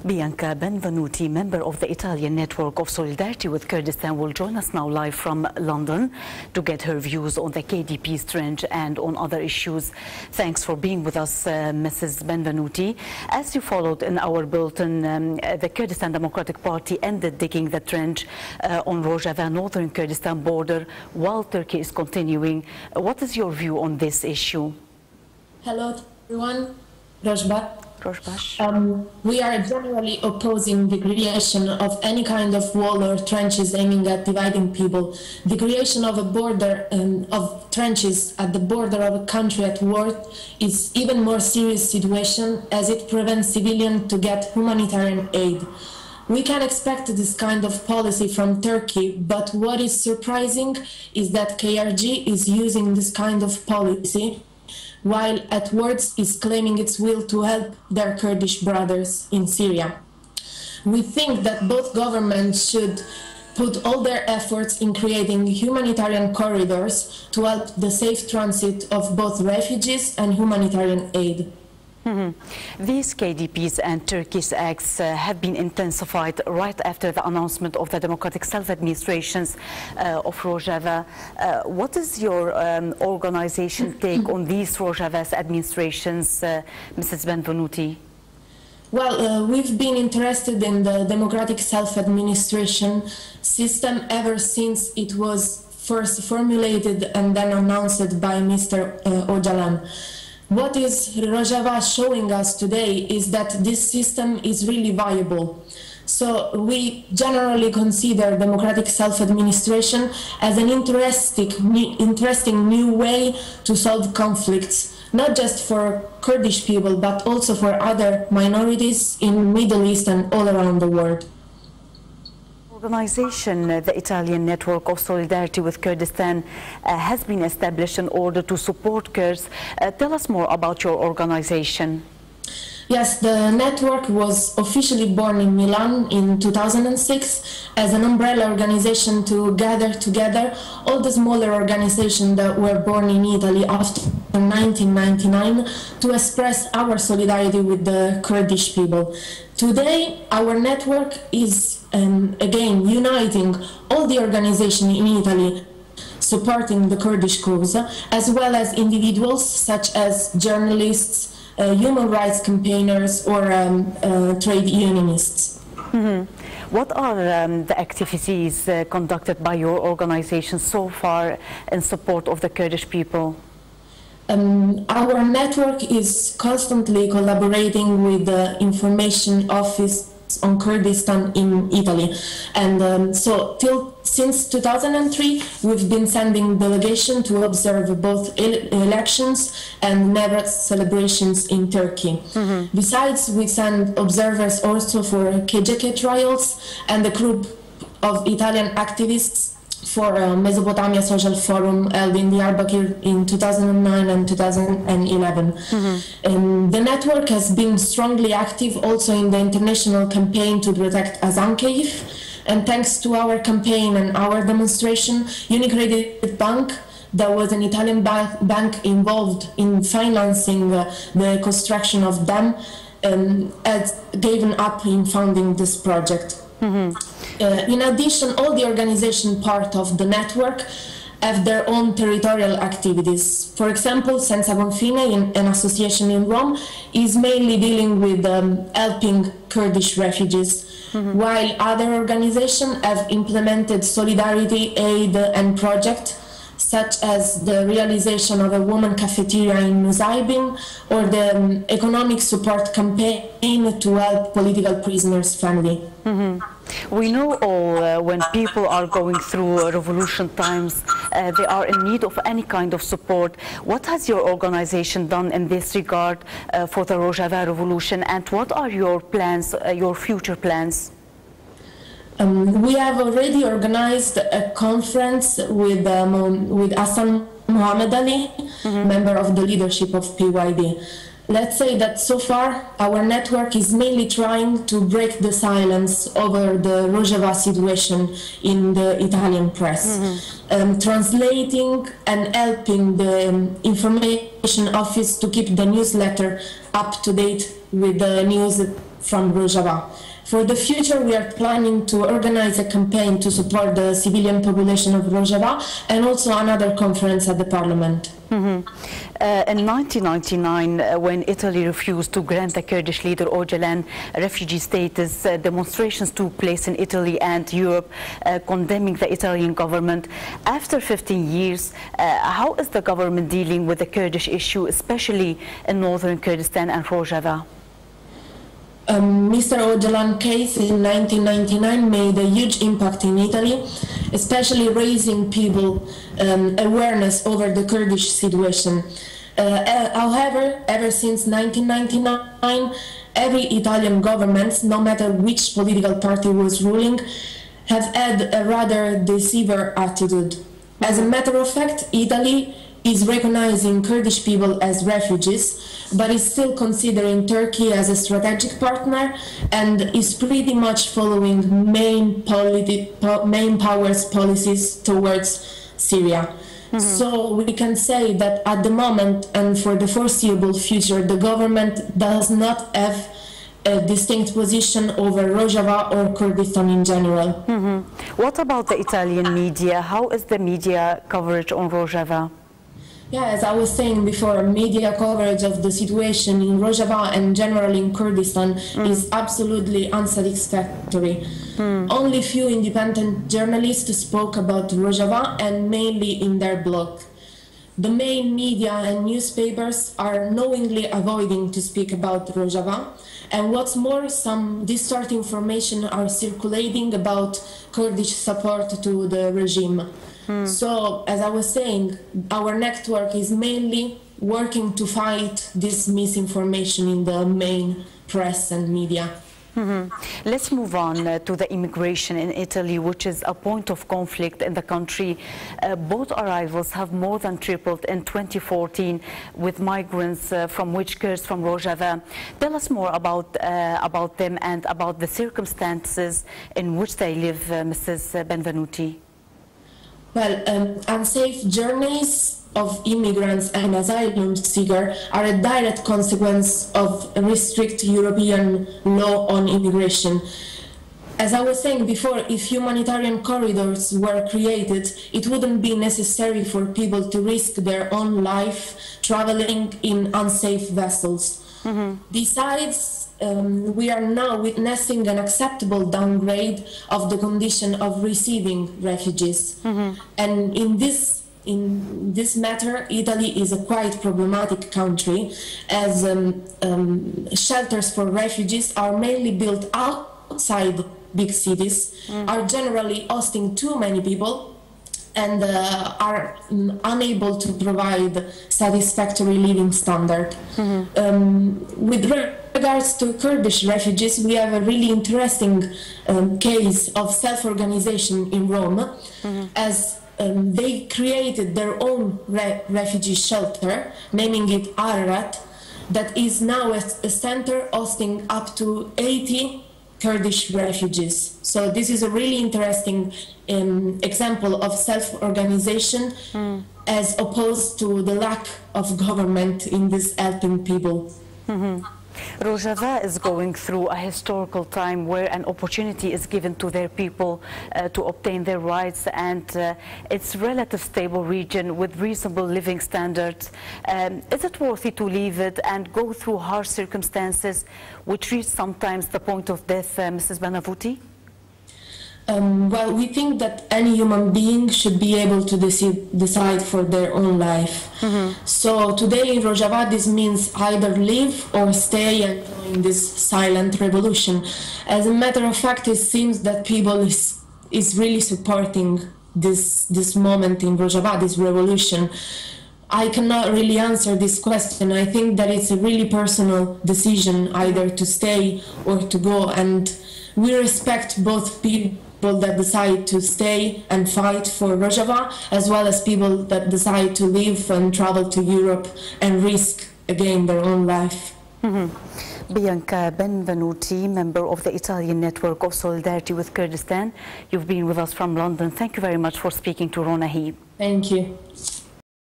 Bianca Benvenuti, member of the Italian network of Solidarity with Kurdistan, will join us now live from London to get her views on the KDP's trench and on other issues. Thanks for being with us, Mrs. Benvenuti. As you followed in our bulletin, the Kurdistan Democratic Party ended digging the trench on Rojava, northern Kurdistan border, while Turkey is continuing. What is your view on this issue? Hello, everyone. Rojba. We are generally opposing the creation of any kind of wall or trenches aiming at dividing people. The creation of a border of trenches at the border of a country at war is even more serious situation, as it prevents civilians to get humanitarian aid. We can expect this kind of policy from Turkey, but what is surprising is that KRG is using this kind of policy, while at words is claiming its will to help their Kurdish brothers in Syria. We think that both governments should put all their efforts in creating humanitarian corridors to help the safe transit of both refugees and humanitarian aid. These KDPs and Turkey's acts have been intensified right after the announcement of the democratic self-administrations of Rojava. What is your organization take on these Rojava's administrations, Mrs. Benvenuti? Well, we've been interested in the democratic self-administration system ever since it was first formulated and then announced by Mr. Öcalan. What is Rojava showing us today is that this system is really viable. So we generally consider democratic self-administration as an interesting new way to solve conflicts, not just for Kurdish people, but also for other minorities in the Middle East and all around the world. Organization, the Italian network of Solidarity with Kurdistan, has been established in order to support Kurds. Tell us more about your organization. Yes, the network was officially born in Milan in 2006 as an umbrella organization to gather together all the smaller organizations that were born in Italy after 1999 to express our solidarity with the Kurdish people. Today, our network is again uniting all the organizations in Italy supporting the Kurdish cause, as well as individuals such as journalists, human rights campaigners, or trade unionists. What are the activities conducted by your organization so far in support of the Kurdish people? Our network is constantly collaborating with the Information Office on Kurdistan in Italy, and since 2003 we've been sending delegation to observe both elections and Newroz celebrations in Turkey. Besides, we send observers also for KJK trials and a group of Italian activists for Mesopotamia Social Forum held in Diyarbakir in 2009 and 2011. The network has been strongly active also in the international campaign to protect Azankeif, and thanks to our campaign and our demonstration, Unicredit Bank, that was an Italian bank involved in financing the construction of dam, has given up in funding this project. In addition, all the organization part of the network have their own territorial activities. For example, Senza Confine, an association in Rome, is mainly dealing with helping Kurdish refugees, while other organizations have implemented solidarity, aid and projects, such as the realization of a woman cafeteria in Nusaybin, or the economic support campaign to help political prisoners' family. We know all when people are going through revolution times, they are in need of any kind of support. What has your organization done in this regard for the Rojava revolution, and what are your plans, your future plans? We have already organized a conference with Hassan Mohammed Ali, member of the leadership of PYD. Let's say that so far our network is mainly trying to break the silence over the Rojava situation in the Italian press, translating and helping the Information Office to keep the newsletter up to date with the news from Rojava. For the future, we are planning to organize a campaign to support the civilian population of Rojava and also another conference at the parliament. In 1999, when Italy refused to grant the Kurdish leader Öcalan refugee status, demonstrations took place in Italy and Europe condemning the Italian government. After 15 years, how is the government dealing with the Kurdish issue, especially in northern Kurdistan and Rojava? Mr. Öcalan case in 1999 made a huge impact in Italy, especially raising people awareness over the Kurdish situation. However, ever since 1999, every Italian government, no matter which political party was ruling, have had a rather deceiver attitude. As a matter of fact, Italy is recognizing Kurdish people as refugees, but is still considering Turkey as a strategic partner and is pretty much following main powers' policies towards Syria. So we can say that at the moment and for the foreseeable future, the government does not have a distinct position over Rojava or Kurdistan in general. What about the Italian media? How is the media coverage on Rojava? Yeah, as I was saying before, media coverage of the situation in Rojava and generally in Kurdistan is absolutely unsatisfactory. Only few independent journalists spoke about Rojava and mainly in their blog. The main media and newspapers are knowingly avoiding to speak about Rojava, and what's more, some distorted information are circulating about Kurdish support to the regime. So, as I was saying, our network is mainly working to fight this misinformation in the main press and media. Let's move on to the immigration in Italy, which is a point of conflict in the country. Both arrivals have more than tripled in 2014, with migrants from which Kurds from Rojava. Tell us more about them and about the circumstances in which they live, Mrs. Benvenuti. Well, unsafe journeys of immigrants and asylum seekers are a direct consequence of a strict European law on immigration. As I was saying before, if humanitarian corridors were created, it wouldn't be necessary for people to risk their own life traveling in unsafe vessels. Besides, we are now witnessing an acceptable downgrade of the condition of receiving refugees. And in this matter, Italy is a quite problematic country, as shelters for refugees are mainly built outside big cities, are generally hosting too many people, and are unable to provide satisfactory living standard. With regards to Kurdish refugees, we have a really interesting case of self-organization in Rome, as they created their own refugee shelter, naming it Ararat, that is now a center hosting up to 80 Kurdish refugees. So this is a really interesting example of self-organization as opposed to the lack of government in this helping people. Rojava is going through a historical time where an opportunity is given to their people to obtain their rights, and it's a relatively stable region with reasonable living standards. Is it worthy to leave it and go through harsh circumstances which reach sometimes the point of death, Mrs. Benvenuti? Well, we think that any human being should be able to decide for their own life. So today in Rojava, this means either live or stay and join this silent revolution. As a matter of fact, it seems that people is really supporting this moment in Rojava, this revolution. I cannot really answer this question. I think that it's a really personal decision either to stay or to go, and we respect both people that decide to stay and fight for Rojava, as well as people that decide to live and travel to Europe and risk again their own life. Bianca Benvenuti, member of the Italian network of Solidarity with Kurdistan. You've been with us from London. Thank you very much for speaking to Ronahî. Thank you.